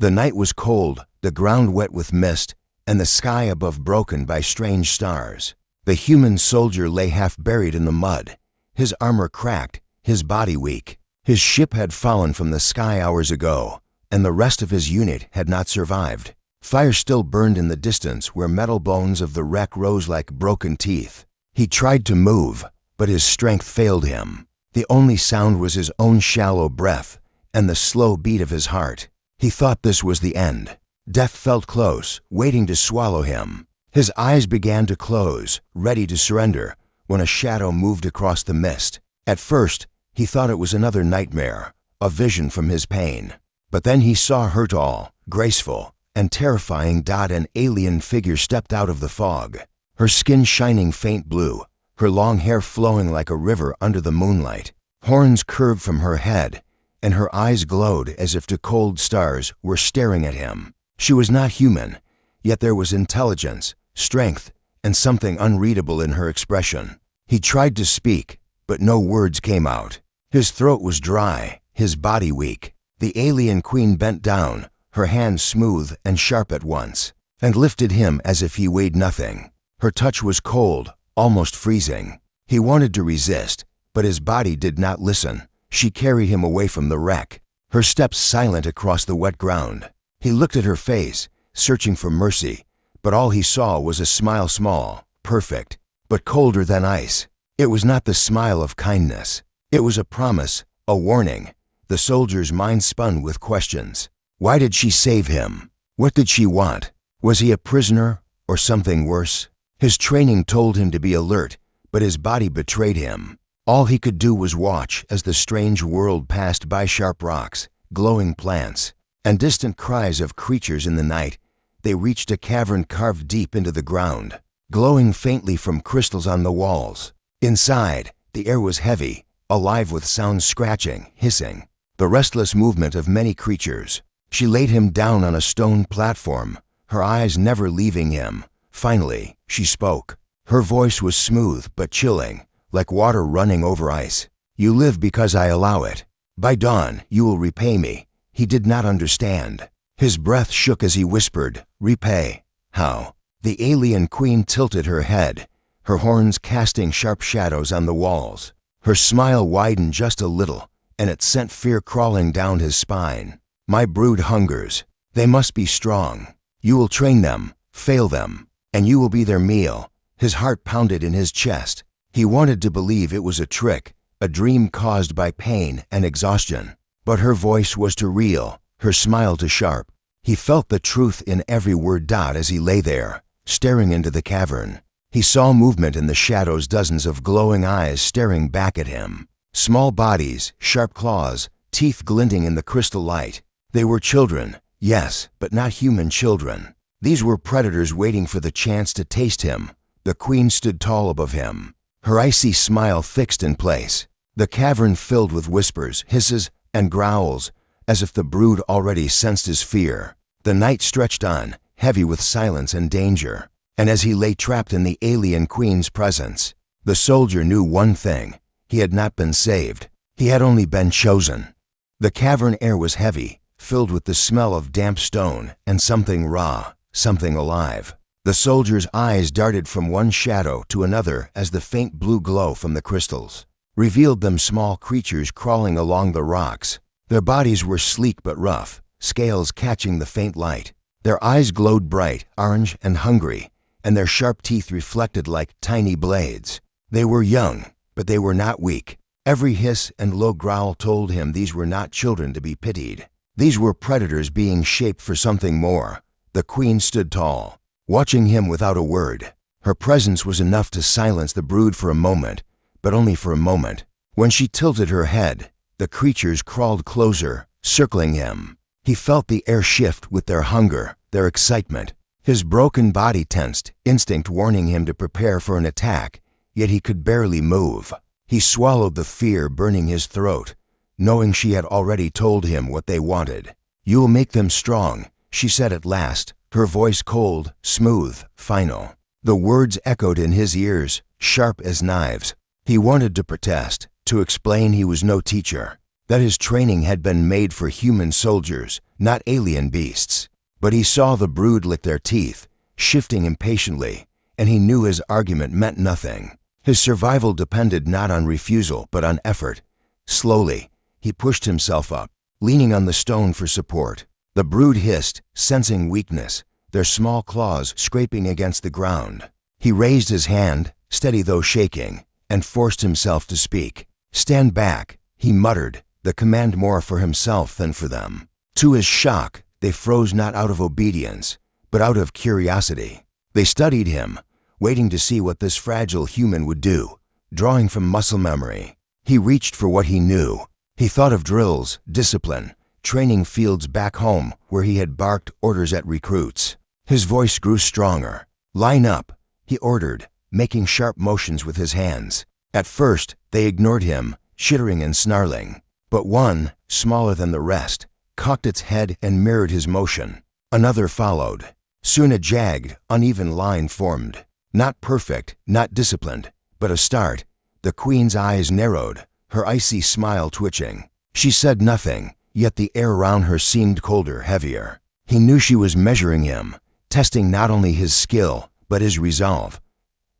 The night was cold, the ground wet with mist, and the sky above broken by strange stars. The human soldier lay half buried in the mud, his armor cracked, his body weak. His ship had fallen from the sky hours ago, and the rest of his unit had not survived. Fire still burned in the distance where metal bones of the wreck rose like broken teeth. He tried to move, but his strength failed him. The only sound was his own shallow breath and the slow beat of his heart. He thought this was the end. Death felt close, waiting to swallow him. His eyes began to close, ready to surrender, when a shadow moved across the mist. At first, he thought it was another nightmare, a vision from his pain. But then he saw her tall, graceful, and terrifying. An alien figure stepped out of the fog, her skin shining faint blue, her long hair flowing like a river under the moonlight. Horns curved from her head, and her eyes glowed as if the cold stars were staring at him. She was not human, yet there was intelligence, strength, and something unreadable in her expression. He tried to speak, but no words came out. His throat was dry, his body weak. The alien queen bent down, her hands smooth and sharp at once, and lifted him as if he weighed nothing. Her touch was cold, almost freezing. He wanted to resist, but his body did not listen. She carried him away from the wreck, her steps silent across the wet ground. He looked at her face, searching for mercy, but all he saw was a smile, small, perfect, but colder than ice. It was not the smile of kindness. It was a promise, a warning. The soldier's mind spun with questions. Why did she save him? What did she want? Was he a prisoner or something worse? His training told him to be alert, but his body betrayed him. All he could do was watch as the strange world passed by. Sharp rocks, glowing plants, and distant cries of creatures in the night. They reached a cavern carved deep into the ground, glowing faintly from crystals on the walls. Inside, the air was heavy, alive with sounds, scratching, hissing, the restless movement of many creatures. She laid him down on a stone platform, her eyes never leaving him. Finally, she spoke. Her voice was smooth but chilling, like water running over ice. You live because I allow it. By dawn, you will repay me. He did not understand. His breath shook as he whispered, repay. How? The alien queen tilted her head, her horns casting sharp shadows on the walls. Her smile widened just a little, and it sent fear crawling down his spine. My brood hungers. They must be strong. You will train them, fail them, and you will be their meal. His heart pounded in his chest. He wanted to believe it was a trick, a dream caused by pain and exhaustion. But her voice was too real, her smile too sharp. He felt the truth in every word. As he lay there, staring into the cavern, he saw movement in the shadows, dozens of glowing eyes staring back at him. Small bodies, sharp claws, teeth glinting in the crystal light. They were children, yes, but not human children. These were predators waiting for the chance to taste him. The queen stood tall above him, her icy smile fixed in place. The cavern filled with whispers, hisses, and growls, as if the brood already sensed his fear. The night stretched on, heavy with silence and danger, and as he lay trapped in the alien queen's presence, the soldier knew one thing. He had not been saved. He had only been chosen. The cavern air was heavy, filled with the smell of damp stone and something raw, something alive. The soldier's eyes darted from one shadow to another as the faint blue glow from the crystals revealed them small creatures crawling along the rocks. Their bodies were sleek but rough, scales catching the faint light. Their eyes glowed bright, orange, and hungry, and their sharp teeth reflected like tiny blades. They were young, but they were not weak. Every hiss and low growl told him these were not children to be pitied. These were predators being shaped for something more. The queen stood tall, watching him without a word. Her presence was enough to silence the brood for a moment, but only for a moment. When she tilted her head, the creatures crawled closer, circling him. He felt the air shift with their hunger, their excitement. His broken body tensed, instinct warning him to prepare for an attack, yet he could barely move. He swallowed the fear burning his throat, knowing she had already told him what they wanted. "You will make them strong," she said at last, her voice cold, smooth, final. The words echoed in his ears, sharp as knives. He wanted to protest, to explain he was no teacher, that his training had been made for human soldiers, not alien beasts. But he saw the brood lick their teeth, shifting impatiently, and he knew his argument meant nothing. His survival depended not on refusal, but on effort. Slowly, he pushed himself up, leaning on the stone for support. The brood hissed, sensing weakness, their small claws scraping against the ground. He raised his hand, steady though shaking, and forced himself to speak. "Stand back," he muttered, the command more for himself than for them. To his shock, they froze not out of obedience, but out of curiosity. They studied him, waiting to see what this fragile human would do, drawing from muscle memory. He reached for what he knew. He thought of drills, discipline, training fields back home where he had barked orders at recruits. His voice grew stronger. "Line up," he ordered, making sharp motions with his hands. At first, they ignored him, chittering and snarling. But one, smaller than the rest, cocked its head and mirrored his motion. Another followed. Soon a jagged, uneven line formed. Not perfect, not disciplined, but a start. The queen's eyes narrowed, her icy smile twitching. She said nothing, yet the air around her seemed colder, heavier. He knew she was measuring him, testing not only his skill, but his resolve.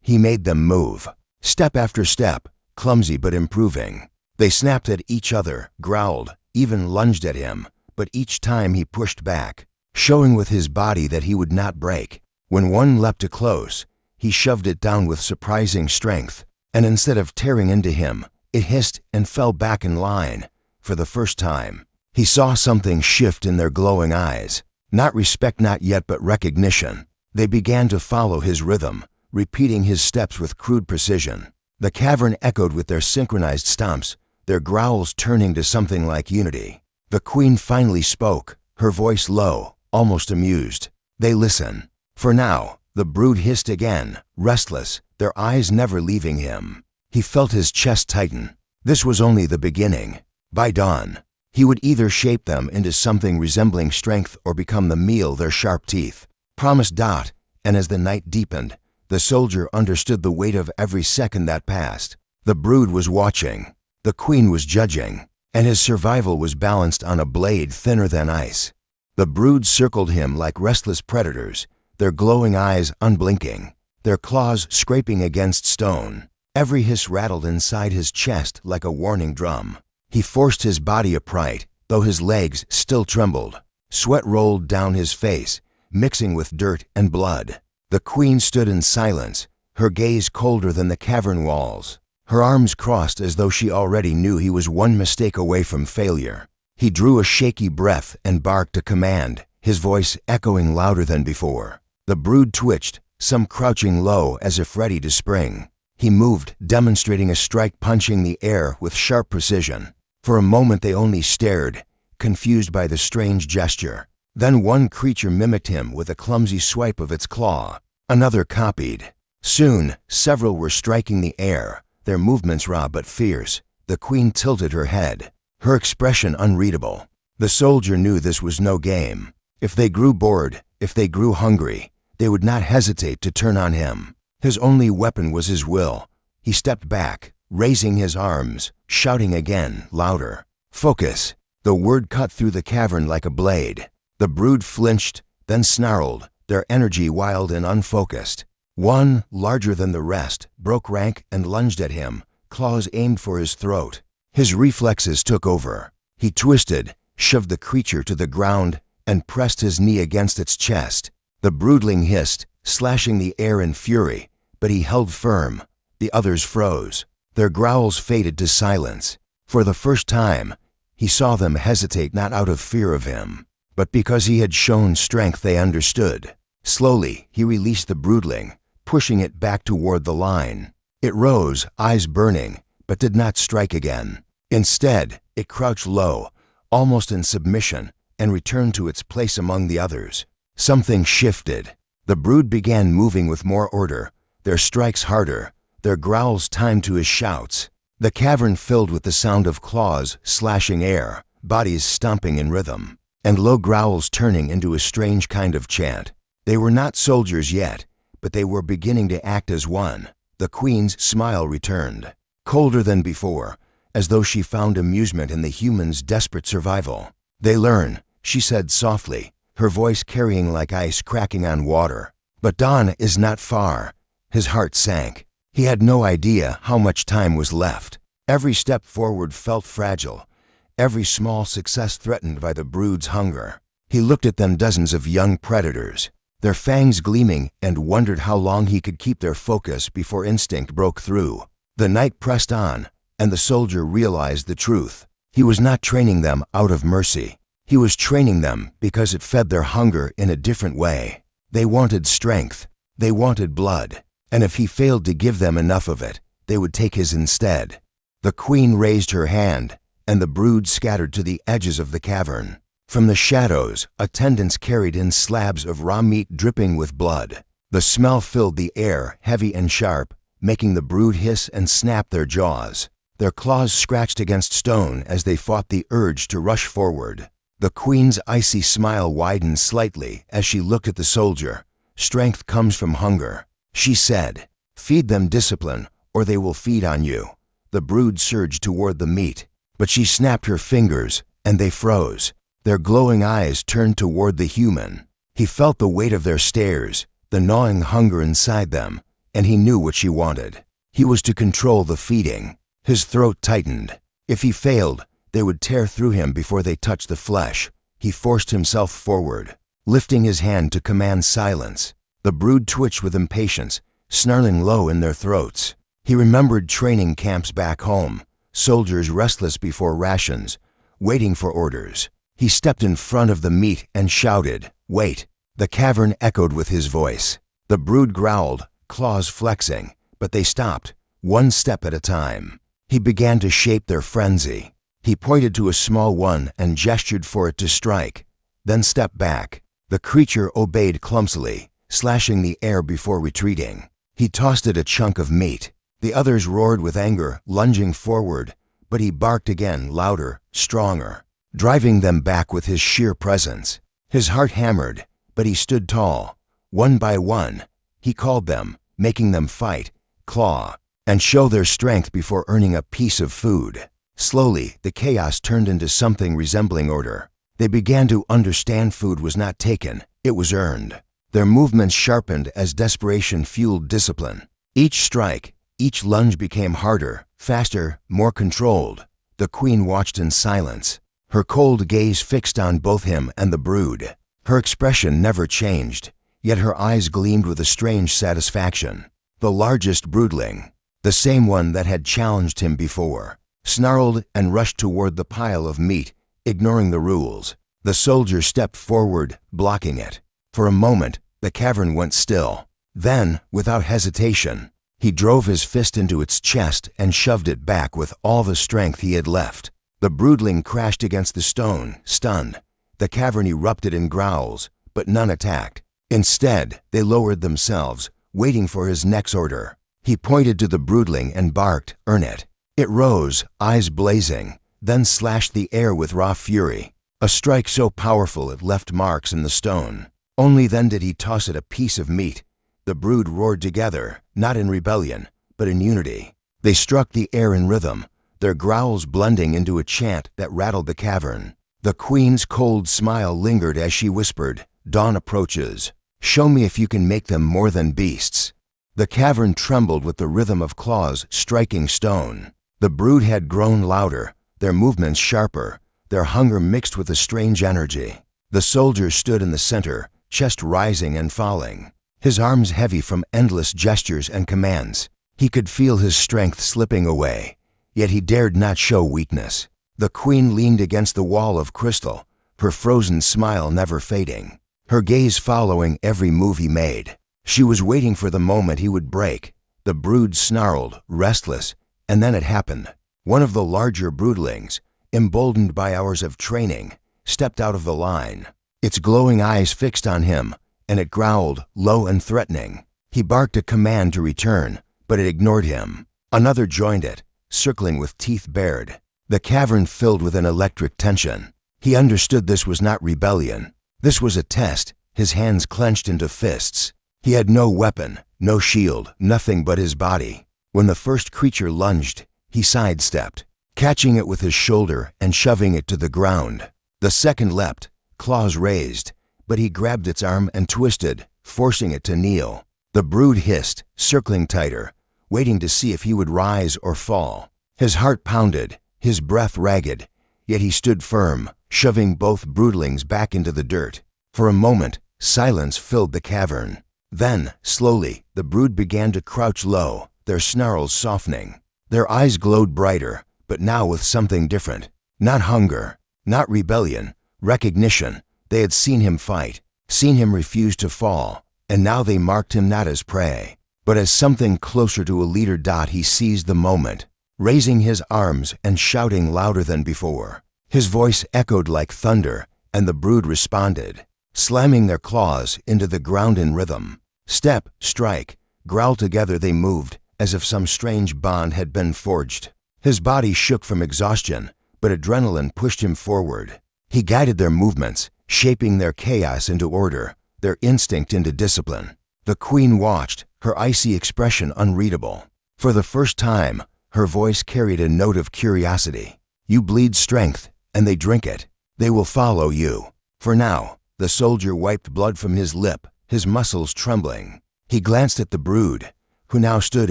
He made them move, step after step, clumsy but improving. They snapped at each other, growled, even lunged at him, but each time he pushed back, showing with his body that he would not break. When one leapt too close, he shoved it down with surprising strength, and instead of tearing into him, it hissed and fell back in line. For the first time, he saw something shift in their glowing eyes. Not respect not yet, but recognition. They began to follow his rhythm, repeating his steps with crude precision. The cavern echoed with their synchronized stomps, their growls turning to something like unity. The queen finally spoke, her voice low, almost amused. "They listen." For now, the brood hissed again, restless, their eyes never leaving him. He felt his chest tighten. This was only the beginning. By dawn, he would either shape them into something resembling strength or become the meal their sharp teeth promised. And as the night deepened, the soldier understood the weight of every second that passed. The brood was watching, the queen was judging, and his survival was balanced on a blade thinner than ice. The brood circled him like restless predators, their glowing eyes unblinking, their claws scraping against stone. Every hiss rattled inside his chest like a warning drum. He forced his body upright, though his legs still trembled. Sweat rolled down his face, mixing with dirt and blood. The queen stood in silence, her gaze colder than the cavern walls. Her arms crossed as though she already knew he was one mistake away from failure. He drew a shaky breath and barked a command, his voice echoing louder than before. The brood twitched, some crouching low as if ready to spring. He moved, demonstrating a strike punching the air with sharp precision. For a moment they only stared, confused by the strange gesture. Then one creature mimicked him with a clumsy swipe of its claw. Another copied. Soon, several were striking the air, their movements raw but fierce. The queen tilted her head, her expression unreadable. The soldier knew this was no game. If they grew bored, if they grew hungry, they would not hesitate to turn on him. His only weapon was his will. He stepped back, raising his arms, shouting again, louder. "Focus!" The word cut through the cavern like a blade. The brood flinched, then snarled, their energy wild and unfocused. One, larger than the rest, broke rank and lunged at him, claws aimed for his throat. His reflexes took over. He twisted, shoved the creature to the ground, and pressed his knee against its chest. The broodling hissed, slashing the air in fury, but he held firm. The others froze. Their growls faded to silence. For the first time, he saw them hesitate not out of fear of him, but because he had shown strength they understood. Slowly, he released the broodling, pushing it back toward the line. It rose, eyes burning, but did not strike again. Instead, it crouched low, almost in submission, and returned to its place among the others. Something shifted. The brood began moving with more order, their strikes harder, their growls timed to his shouts. The cavern filled with the sound of claws slashing air, bodies stomping in rhythm, and low growls turning into a strange kind of chant. They were not soldiers yet, but they were beginning to act as one. The queen's smile returned, colder than before, as though she found amusement in the humans' desperate survival. "They learn," she said softly, her voice carrying like ice cracking on water. But dawn is not far. His heart sank. He had no idea how much time was left. Every step forward felt fragile, every small success threatened by the brood's hunger. He looked at them, dozens of young predators, their fangs gleaming, and wondered how long he could keep their focus before instinct broke through. The night pressed on, and the soldier realized the truth. He was not training them out of mercy. He was training them because it fed their hunger in a different way. They wanted strength. They wanted blood. And if he failed to give them enough of it, they would take his instead. The queen raised her hand, and the brood scattered to the edges of the cavern. From the shadows, attendants carried in slabs of raw meat dripping with blood. The smell filled the air, heavy and sharp, making the brood hiss and snap their jaws. Their claws scratched against stone as they fought the urge to rush forward. The queen's icy smile widened slightly as she looked at the soldier. Strength comes from hunger, she said. Feed them discipline, or they will feed on you. The brood surged toward the meat, but she snapped her fingers, and they froze. Their glowing eyes turned toward the human. He felt the weight of their stares, the gnawing hunger inside them, and he knew what she wanted. He was to control the feeding. His throat tightened. If he failed, they would tear through him before they touched the flesh. He forced himself forward, lifting his hand to command silence. The brood twitched with impatience, snarling low in their throats. He remembered training camps back home, soldiers restless before rations, waiting for orders. He stepped in front of the meat and shouted, "Wait!" The cavern echoed with his voice. The brood growled, claws flexing, but they stopped, one step at a time. He began to shape their frenzy. He pointed to a small one and gestured for it to strike, then stepped back. The creature obeyed clumsily, slashing the air before retreating. He tossed it a chunk of meat. The others roared with anger, lunging forward, but he barked again, louder, stronger, driving them back with his sheer presence. His heart hammered, but he stood tall. One by one, he called them, making them fight, claw, and show their strength before earning a piece of food. Slowly, the chaos turned into something resembling order. They began to understand food was not taken, it was earned. Their movements sharpened as desperation fueled discipline. Each strike, each lunge became harder, faster, more controlled. The queen watched in silence, her cold gaze fixed on both him and the brood. Her expression never changed, yet her eyes gleamed with a strange satisfaction. The largest broodling, the same one that had challenged him before, snarled and rushed toward the pile of meat, ignoring the rules. The soldier stepped forward, blocking it. For a moment, the cavern went still. Then, without hesitation, he drove his fist into its chest and shoved it back with all the strength he had left. The broodling crashed against the stone, stunned. The cavern erupted in growls, but none attacked. Instead, they lowered themselves, waiting for his next order. He pointed to the broodling and barked, "Earn it." It rose, eyes blazing, then slashed the air with raw fury. A strike so powerful it left marks in the stone. Only then did he toss it a piece of meat. The brood roared together, not in rebellion, but in unity. They struck the air in rhythm, their growls blending into a chant that rattled the cavern. The queen's cold smile lingered as she whispered, "Dawn approaches. Show me if you can make them more than beasts." The cavern trembled with the rhythm of claws striking stone. The brood had grown louder, their movements sharper, their hunger mixed with a strange energy. The soldier stood in the center, chest rising and falling, his arms heavy from endless gestures and commands. He could feel his strength slipping away, yet he dared not show weakness. The queen leaned against the wall of crystal, her frozen smile never fading, her gaze following every move he made. She was waiting for the moment he would break. The brood snarled, restless, and then it happened. One of the larger broodlings, emboldened by hours of training, stepped out of the line, its glowing eyes fixed on him, and it growled, low and threatening. He barked a command to return, but it ignored him. Another joined it, circling with teeth bared. The cavern filled with an electric tension. He understood this was not rebellion. This was a test, his hands clenched into fists. He had no weapon, no shield, nothing but his body. When the first creature lunged, he sidestepped, catching it with his shoulder and shoving it to the ground. The second leapt, claws raised, but he grabbed its arm and twisted, forcing it to kneel. The brood hissed, circling tighter, waiting to see if he would rise or fall. His heart pounded, his breath ragged, yet he stood firm, shoving both broodlings back into the dirt. For a moment, silence filled the cavern. Then, slowly, the brood began to crouch low, their snarls softening. Their eyes glowed brighter, but now with something different. Not hunger, not rebellion, recognition. They had seen him fight, seen him refuse to fall, and now they marked him not as prey, but as something closer to a leader. He seized the moment, raising his arms and shouting louder than before. His voice echoed like thunder, and the brood responded, slamming their claws into the ground in rhythm. Step, strike, growl, together they moved, as if some strange bond had been forged. His body shook from exhaustion, but adrenaline pushed him forward. He guided their movements, shaping their chaos into order, their instinct into discipline. The queen watched, her icy expression unreadable. For the first time, her voice carried a note of curiosity. You bleed strength, and they drink it. They will follow you. For now, the soldier wiped blood from his lip, his muscles trembling. He glanced at the brood, who now stood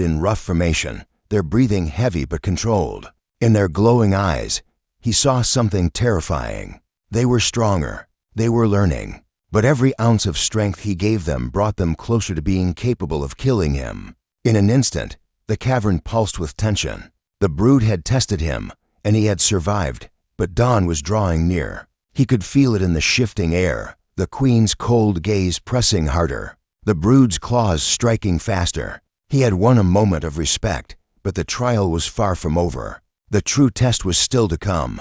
in rough formation, their breathing heavy but controlled. In their glowing eyes, he saw something terrifying. They were stronger. They were learning. But every ounce of strength he gave them brought them closer to being capable of killing him. In an instant, the cavern pulsed with tension. The brood had tested him, and he had survived, but dawn was drawing near. He could feel it in the shifting air, the queen's cold gaze pressing harder, the brood's claws striking faster. He had won a moment of respect, but the trial was far from over. The true test was still to come.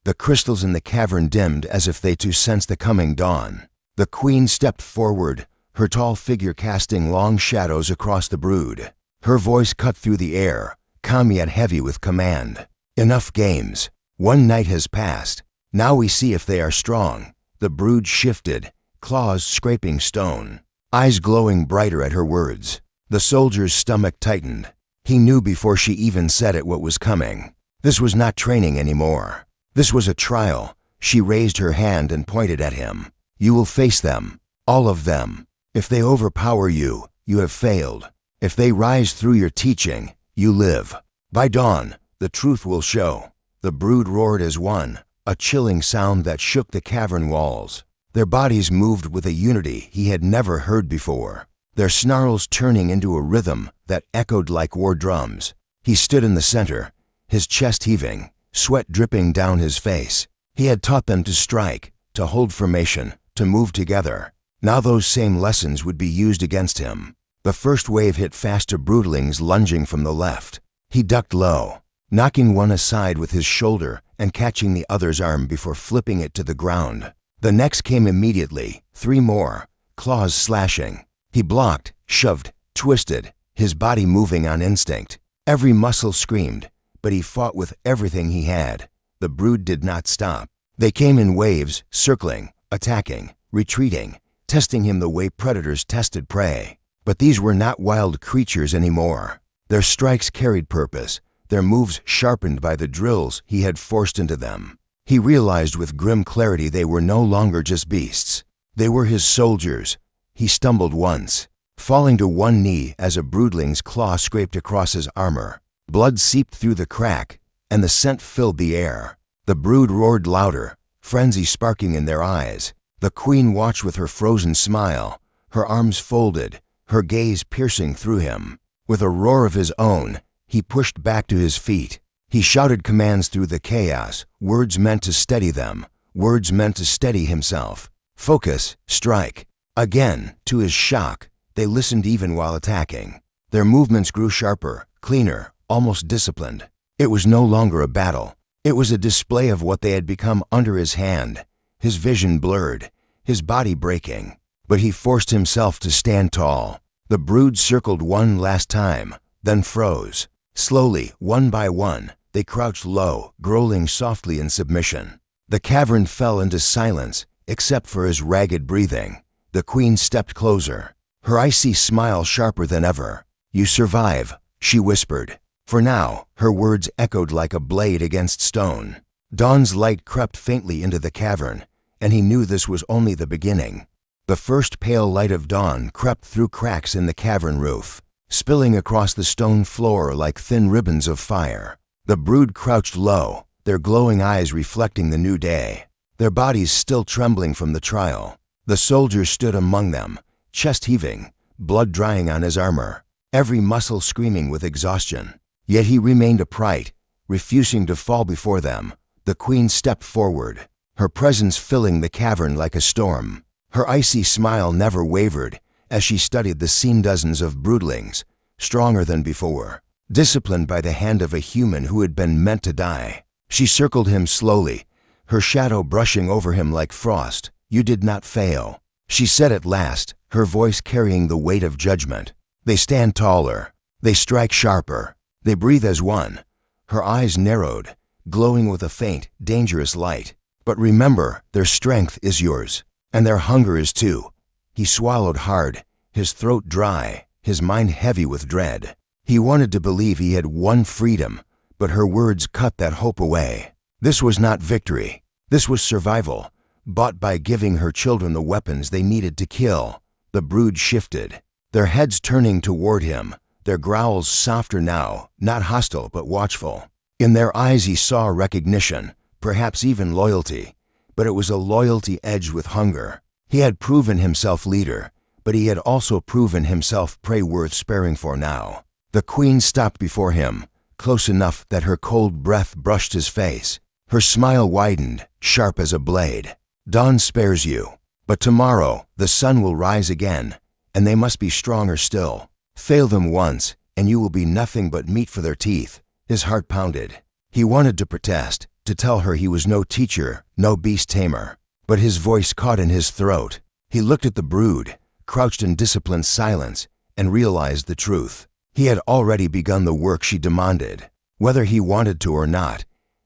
The crystals in the cavern dimmed as if they too sensed the coming dawn. The queen stepped forward, her tall figure casting long shadows across the brood. Her voice cut through the air, calm yet heavy with command. Enough games. One night has passed. Now we see if they are strong. The brood shifted, claws scraping stone, eyes glowing brighter at her words. The soldier's stomach tightened. He knew before she even said it what was coming. This was not training anymore. This was a trial. She raised her hand and pointed at him. You will face them, all of them. If they overpower you, you have failed. If they rise through your teaching, you live. By dawn, the truth will show. The brood roared as one, a chilling sound that shook the cavern walls. Their bodies moved with a unity he had never heard before, their snarls turning into a rhythm that echoed like war drums. He stood in the center, his chest heaving, sweat dripping down his face. He had taught them to strike, to hold formation, to move together. Now those same lessons would be used against him. The first wave hit fast to broodlings lunging from the left. He ducked low, knocking one aside with his shoulder and catching the other's arm before flipping it to the ground. The next came immediately, 3 more, claws slashing. He blocked, shoved, twisted, his body moving on instinct. Every muscle screamed, but he fought with everything he had. The brood did not stop. They came in waves, circling, attacking, retreating, testing him the way predators tested prey. But these were not wild creatures anymore. Their strikes carried purpose, their moves sharpened by the drills he had forced into them. He realized with grim clarity they were no longer just beasts. They were his soldiers. He stumbled once, falling to one knee as a broodling's claw scraped across his armor. Blood seeped through the crack, and the scent filled the air. The brood roared louder, frenzy sparking in their eyes. The queen watched with her frozen smile, her arms folded, her gaze piercing through him. With a roar of his own, he pushed back to his feet. He shouted commands through the chaos, words meant to steady them, words meant to steady himself. Focus, strike. Again, to his shock, they listened even while attacking. Their movements grew sharper, cleaner, almost disciplined. It was no longer a battle. It was a display of what they had become under his hand. His vision blurred, his body breaking. But he forced himself to stand tall. The brood circled one last time, then froze. Slowly, one by one, they crouched low, growling softly in submission. The cavern fell into silence, except for his ragged breathing. The queen stepped closer, her icy smile sharper than ever. You survive, she whispered. For now, her words echoed like a blade against stone. Dawn's light crept faintly into the cavern, and he knew this was only the beginning. The first pale light of dawn crept through cracks in the cavern roof, spilling across the stone floor like thin ribbons of fire. The brood crouched low, their glowing eyes reflecting the new day, their bodies still trembling from the trial. The soldier stood among them, chest heaving, blood drying on his armor, every muscle screaming with exhaustion. Yet he remained upright, refusing to fall before them. The queen stepped forward, her presence filling the cavern like a storm. Her icy smile never wavered as she studied the scene. Dozens of broodlings, stronger than before, disciplined by the hand of a human who had been meant to die. She circled him slowly, her shadow brushing over him like frost. "You did not fail," she said at last, her voice carrying the weight of judgment. "They stand taller, they strike sharper, they breathe as one." Her eyes narrowed, glowing with a faint, dangerous light. "But remember, their strength is yours, and their hunger is too." He swallowed hard, his throat dry, his mind heavy with dread. He wanted to believe he had won freedom, but her words cut that hope away. This was not victory. This was survival, bought by giving her children the weapons they needed to kill. The brood shifted, their heads turning toward him, their growls softer now, not hostile but watchful. In their eyes he saw recognition, perhaps even loyalty, but it was a loyalty edged with hunger. He had proven himself leader, but he had also proven himself prey worth sparing for now. The queen stopped before him, close enough that her cold breath brushed his face. Her smile widened, sharp as a blade. "Dawn spares you, but tomorrow the sun will rise again, and they must be stronger still. Fail them once, and you will be nothing but meat for their teeth." His heart pounded. He wanted to protest, to tell her he was no teacher, no beast tamer, but his voice caught in his throat. He looked at the brood, crouched in disciplined silence, and realized the truth. He had already begun the work she demanded. Whether he wanted to or not,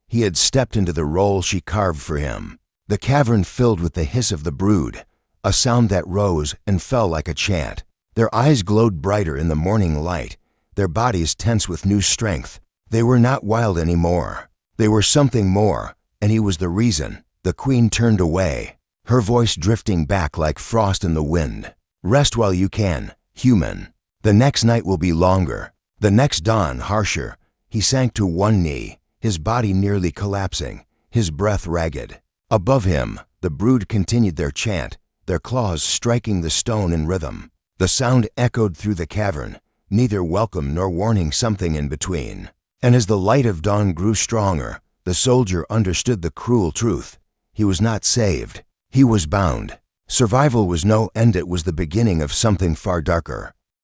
he had stepped into the role she carved for him. The cavern filled with the hiss of the brood, a sound that rose and fell like a chant. Their eyes glowed brighter in the morning light, their bodies tense with new strength. They were not wild anymore. They were something more, and he was the reason. The queen turned away, her voice drifting back like frost in the wind. "Rest while you can, human. The next night will be longer, the next dawn harsher." He sank to one knee, his body nearly collapsing, his breath ragged. Above him, the brood continued their chant, their claws striking the stone in rhythm. The sound echoed through the cavern, neither welcome nor warning, something in between. And as the light of dawn grew stronger, the soldier understood the cruel truth. He was not saved. He was bound. Survival was no end, it was the beginning of something far darker.